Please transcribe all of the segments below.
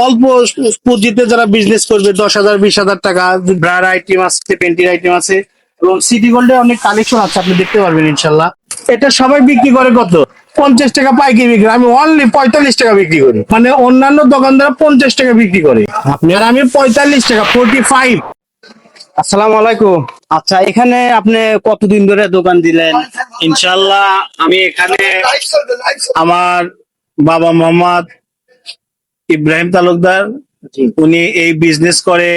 অল্প পুঁজিতে যারা বিজনেস করবে 10,000 20,000 টাকা ব্রার আইটেম আছে, পেন্টির আইটেম আছে এবং সিটি গোল্ডে অনেক কালেকশন আছে, আপনি দেখতে পারবেন ইনশাল্লাহ। এটা সবাই বিক্রি করে কত? 50 টাকা পাইকারি বিক্রি, আমি অনলি 45 টাকা বিক্রি করি। মানে অন্যান্য দোকানদার 50 টাকা বিক্রি করে, আর আমি 45 টাকা 45। আসসালামু আলাইকুম। আচ্ছা, এখানে আপনি কতদিন ধরে দোকান দিলেন? ইনশাল্লাহ আমি এখানে আমার বাবা মোহাম্মদ ইব্রাহিম তালুকদার, উনি এই বিজনেস করে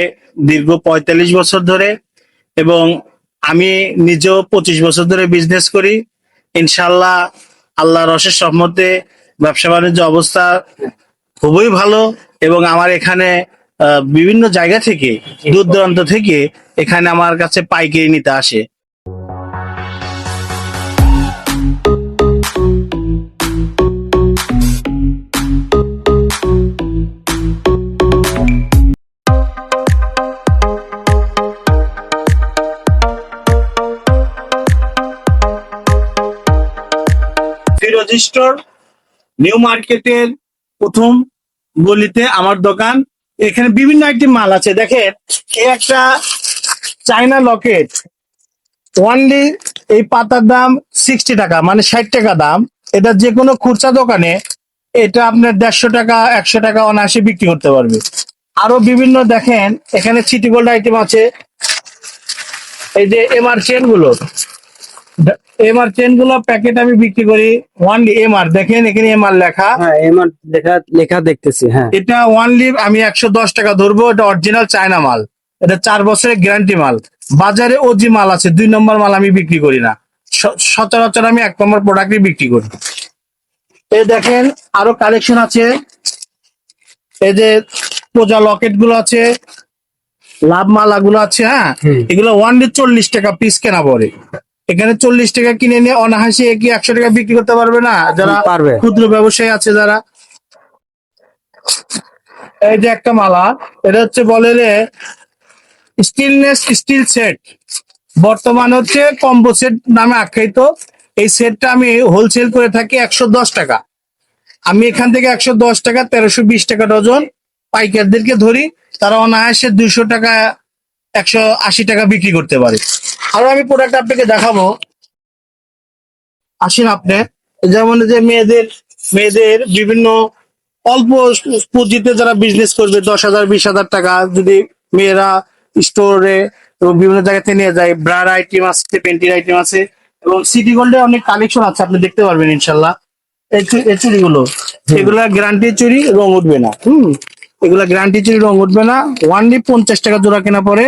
দীর্ঘ 45 বছর ধরে এবং আমি নিজেও 25 বছর ধরে বিজনেস করি। ইনশাল্লাহ আল্লাহর অশেষ রহমতে ব্যবসা বাণিজ্য অবস্থা খুবই ভালো এবং আমার এখানে বিভিন্ন জায়গা থেকে, দূর দূরান্ত থেকে এখানে আমার কাছে পাইকারি নিতে আসে। ফিরোজ স্টোর, নিউ মার্কেটের প্রথম গলিতে আমার দোকান। এখানে বিভিন্ন আইটেম মাল আছে। দেখেন, এই একটা চায়না লকেট, ওনলি এই পাতার দাম 60 টাকা, মানে 60 টাকা দাম। এটা যে কোনো খুচরা দোকানে এটা আপনার 150 টাকা 100 টাকা অনায়াসে বিক্রি করতে পারবে। আরো বিভিন্ন দেখেন এখানে সিটি গোল্ড আইটেম আছে। এই যে এমআর চেন গুলো, এমআর চেন গুলো প্যাকেট আমি বিক্রি করি ওনলি এমআর। দেখেন এখানে এমআর লেখা। হ্যাঁ, এমন লেখা লেখা দেখতেছি। হ্যাঁ, এটা ওনলি আমি 110 টাকা ধরবো। এটা অরিজিনাল চায়না মাল, এটা 4 বছরের গ্যারান্টি মাল। বাজারে ওজি মাল আছে, 2 নম্বর মাল আমি বিক্রি করি না। সচরাচর আমি 1 নম্বর প্রোডাক্টই বিক্রি করি। এই দেখেন আরো কালেকশন আছে। এই যে পূজা লকেট গুলো আছে, লাভ মালা গুলো আছে। হ্যাঁ, এগুলো ওনলি 40 টাকা পিস কেনা পড়ে। এখানে 40 টাকা কিনে নিয়ে অনাহাসি কি 100 টাকা বিক্রি করতে পারবে না যারা পারবে। ক্ষুদ্র ব্যবসায়ী আছে যারা। এই যে একটা মালা, এটা হচ্ছে বলে রে স্টিলনেস স্টিল সেট, বর্তমান হচ্ছে কম্বো সেট নামে আখ্যায়িত। এই সেটটা আমি হোলসেল করে থাকি 110 টাকা। আমি এখান থেকে 110 টাকা 1320 টাকা ডজন পাইকারদেরকে ধরি, তারা অনায়াসে 200 টাকা 180 টাকা বিক্রি করতে পারে। আরো আমি প্রোডাক্ট আপনাকে দেখাবো, আসেন আপনি। যেমন যে মেয়েদের মেয়েদের বিভিন্ন অল্প পুঁজিতে যারা বিজনেস করবে 10,000 20,000 টাকা যদি মেয়েরা স্টোরে এবং বিভিন্ন জায়গা থেকে নিয়ে যায়, ব্রার আইটেম আছে, পেন্টির আইটেম আছে এবং সিটি গোল্ডে অনেক কালেকশন আছে, আপনি দেখতে পারবেন ইনশাল্লাহ। এই চুড়িগুলো, এগুলা গ্যারান্টি চুড়ি, রং উঠবে না। এগুলা গ্যারান্টি চুড়ি, রং উঠবে না। ওনলি 50 টাকা জোড়া কেনা পরে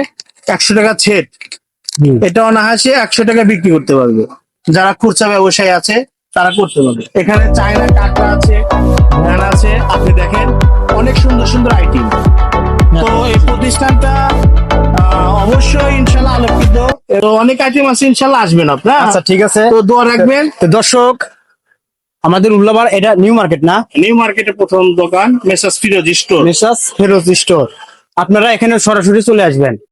100 টাকা ছেট। এটা অনাহাসে 100 টাকা বিক্রি করতে পারবে। যারা খুচরা ব্যবসায়ী আছে তারা করতে পারবে। এখানে চায়না কাঁকড়া আছে, ধ্যান আছে, আপনি দেখেন অনেক সুন্দর সুন্দর আইটেম। তো এই প্রতিষ্ঠানটা অবশ্যই ইনশাল্লাহ আলোকিত এবং অনেক আইটেম আছে, ইনশাল্লাহ আসবেন আপনার। আচ্ছা, ঠিক আছে। তো দোয়া রাখবেন। তো দর্শক, আমাদের উল্লাবার এটা নিউ মার্কেট না? নিউ মার্কেটের প্রথম দোকান messrs Firoz store. Messrs Firoz store. আপনারা এখানে সরাসরি চলে আসবেন।